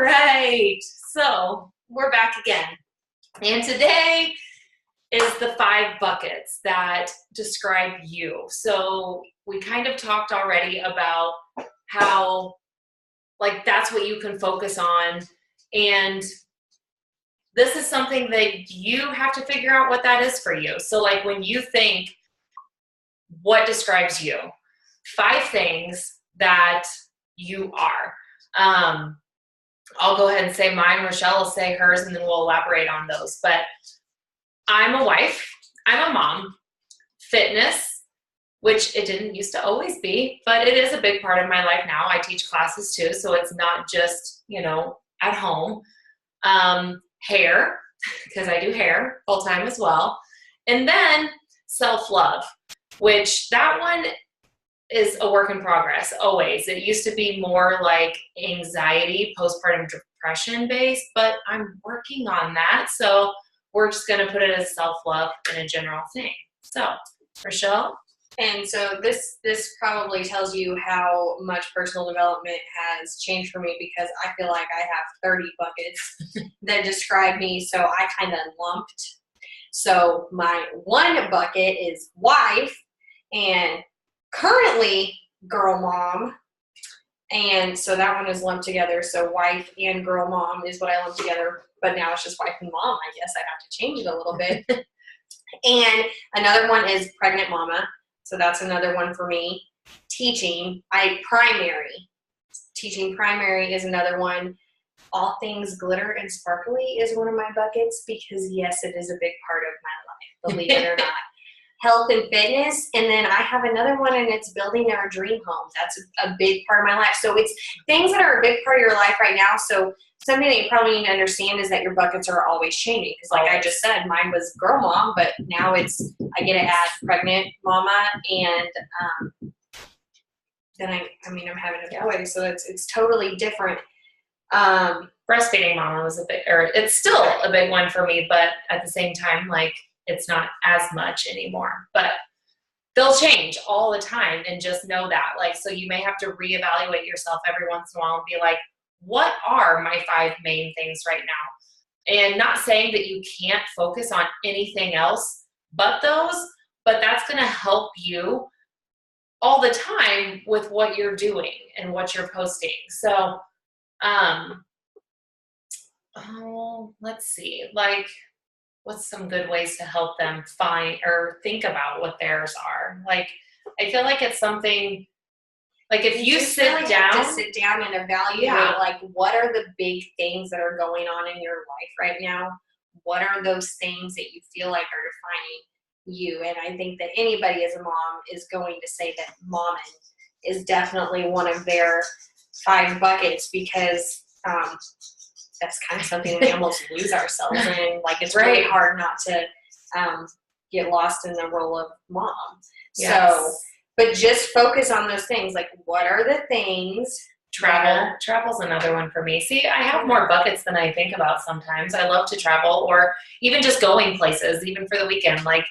right. So we're back again. And today is the 5 buckets that describe you. So we kind of talked already about how, like, that's what you can focus on. And this is something that you have to figure out what that is for you. So, like, when you think, what describes you? 5 things that you are. I'll go ahead and say mine. Rochelle will say hers, and then we'll elaborate on those. But I'm a wife. I'm a mom. Fitness, which it didn't used to always be, but it is a big part of my life now. I teach classes too, so it's not just, at home. Hair, because I do hair full-time as well. And then self-love, which that one is a work in progress always. It used to be more like anxiety, postpartum depression based, but I'm working on that. So we're just going to put it as self-love and a general thing. So, Rochelle? And so this probably tells you how much personal development has changed for me, because I feel like I have 30 buckets that describe me, so I kind of lumped. So my 1 bucket is wife, and currently girl mom, and so that one is lumped together. So wife and girl mom is what I lumped together, but now it's just wife and mom. I guess I have to change it a little bit. And another one is pregnant mama. So that's another one for me. Teaching, Teaching primary is another one. All things glitter and sparkly is one of my buckets, because yes, it is a big part of my life, believe it or not. Health and fitness, and then I have another one, and it's building our dream home. That's a big part of my life. So it's things that are a big part of your life right now. So something that you probably need to understand is that your buckets are always changing. Because like I just said, mine was girl mom, but now I get to add pregnant mama, and then I'm having a boy, so it's totally different. Breastfeeding mama was it's still a big one for me, but at the same time, like, it's not as much anymore, but they'll change all the time, and just know that. Like, so you may have to reevaluate yourself every once in a while and be like, what are my 5 main things right now? And not saying that you can't focus on anything else but those, but that's going to help you all the time with what you're doing and what you're posting. So, let's see, like, what's some good ways to help them find or think about what theirs are? Like, I feel like it's something, like, if you sit down and evaluate, like, what are the big things that are going on in your life right now? What are those things that you feel like are defining you? And I think that anybody as a mom is going to say that momming is definitely one of their 5 buckets, because that's kind of something we almost lose ourselves in. Like, it's really hard not to get lost in the role of mom. Yes. So, but just focus on those things. Like, what are the things? Travel's another one for me. See, I have more buckets than I think about sometimes. I love to travel, or even just going places, even for the weekend, like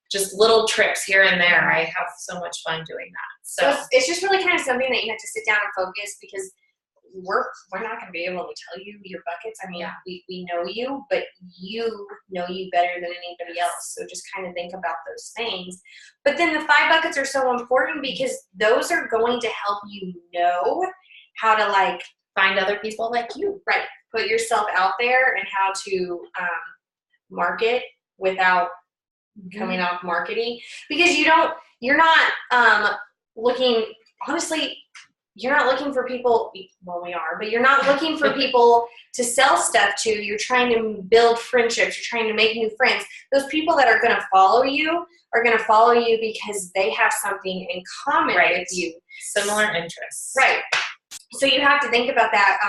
just little trips here and there. I have so much fun doing that. So it's just really kind of something that you have to sit down and focus, because we're not going to be able to tell you your buckets. I mean, we know you, but you know you better than anybody else. So just kind of think about those things. But then the 5 buckets are so important, because those are going to help you know how to, like, find other people like you. Right. Put yourself out there, and how to market without coming off marketing, because you're not looking, honestly, you're not looking for people, well, we are, but you're not looking for people to sell stuff to. You're trying to build friendships. You're trying to make new friends. Those people that are going to follow you are going to follow you because they have something in common with you. Similar interests. Right. So you have to think about that.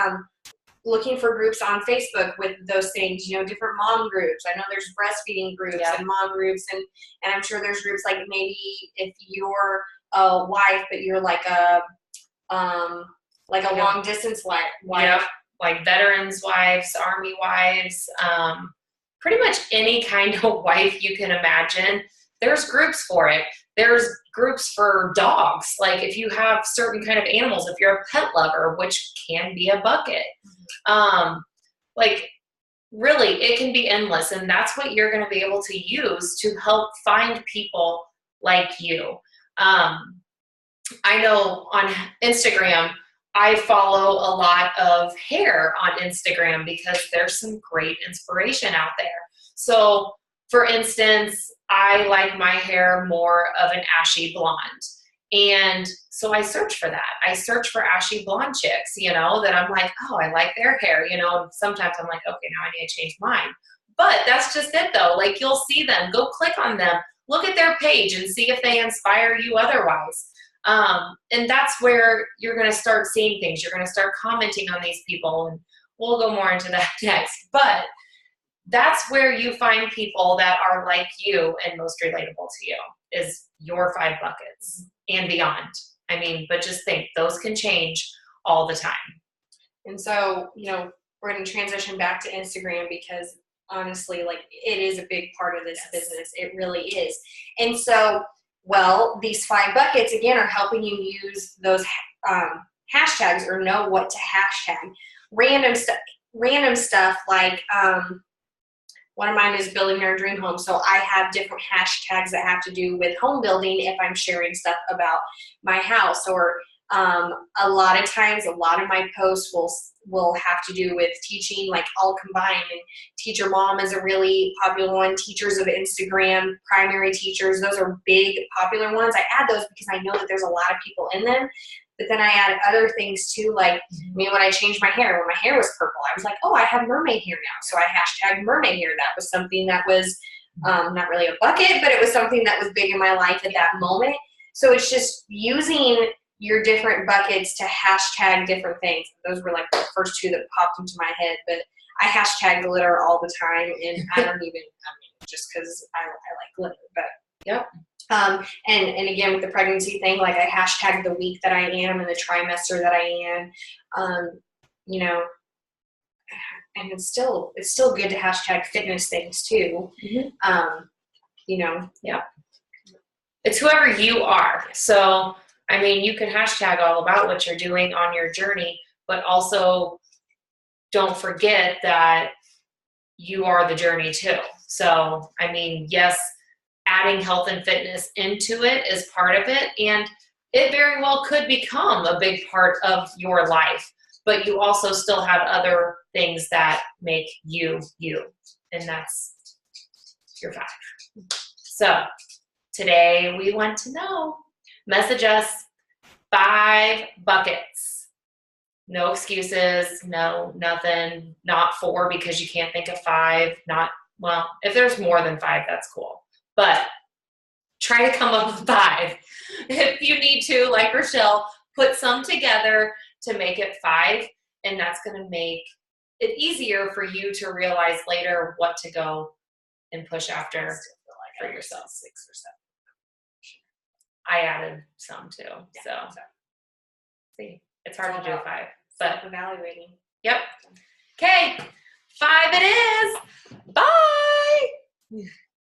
Looking for groups on Facebook with those things, different mom groups. I know there's breastfeeding groups and mom groups, and I'm sure there's groups, like, maybe if you're a wife, but you're like a long distance wife. Yep. Like veterans' wives, Army wives, pretty much any kind of wife you can imagine. There's groups for it. There's groups for dogs. Like, if you have certain kind of animals, if you're a pet lover, which can be a bucket. Like, really, it can be endless, and that's what you're going to be able to use to help find people like you. I know on Instagram, I follow a lot of hair on Instagram because there's some great inspiration out there. So, for instance, I like my hair more of an ashy blonde. And so I search for that. I search for ashy blonde chicks, that I'm like, oh, I like their hair, and sometimes I'm like, okay, now I need to change mine. But that's just it though. Like, you'll see them, go click on them, look at their page and see if they inspire you otherwise. And that's where you're going to start seeing things. You're going to start commenting on these people, and we'll go more into that next. But that's where you find people that are like you and most relatable to you, is your 5 buckets and beyond. I mean, but just think, those can change all the time. And so, we're going to transition back to Instagram because honestly, like, it is a big part of this business. It really is. And so, well, these 5 buckets, again, are helping you use those hashtags or know what to hashtag. Random stuff like, one of mine is building their dream home. So I have different hashtags that have to do with home building if I'm sharing stuff about my house. Or a lot of times, a lot of my posts will have to do with teaching, like all combined. And Teacher Mom is a really popular one. Teachers of Instagram, primary teachers, those are big popular ones. I add those because I know that there's a lot of people in them. But then I added other things too, like, when I changed my hair, when my hair was purple, I was like, oh, I have mermaid hair now. So I hashtagged mermaid hair. That was something that was not really a bucket, but it was something that was big in my life at that moment. So it's just using your different buckets to hashtag different things. Those were like the first 2 that popped into my head, but I hashtag glitter all the time, and just because I like glitter, but yep. And again, with the pregnancy thing, like, I hashtag the week that I am and the trimester that I am, and it's still good to hashtag fitness things too. Yeah. It's whoever you are. So, I mean, you can hashtag all about what you're doing on your journey, but also don't forget that you are the journey too. So, I mean, yes, adding health and fitness into it is part of it, and it very well could become a big part of your life, but you also still have other things that make you you, and that's your 5. So today we want to know, message us 5 buckets. No excuses, no nothing, not 4 because you can't think of 5, well, if there's more than 5, that's cool. But try to come up with 5. If you need to, like Rochelle, put some together to make it 5, and that's going to make it easier for you to realize later what to go and push after for yourself. 6 or 7. I added some too. Yeah, so see, it's hard to do 5. But evaluating. Yep. Okay. 5 it is. Bye.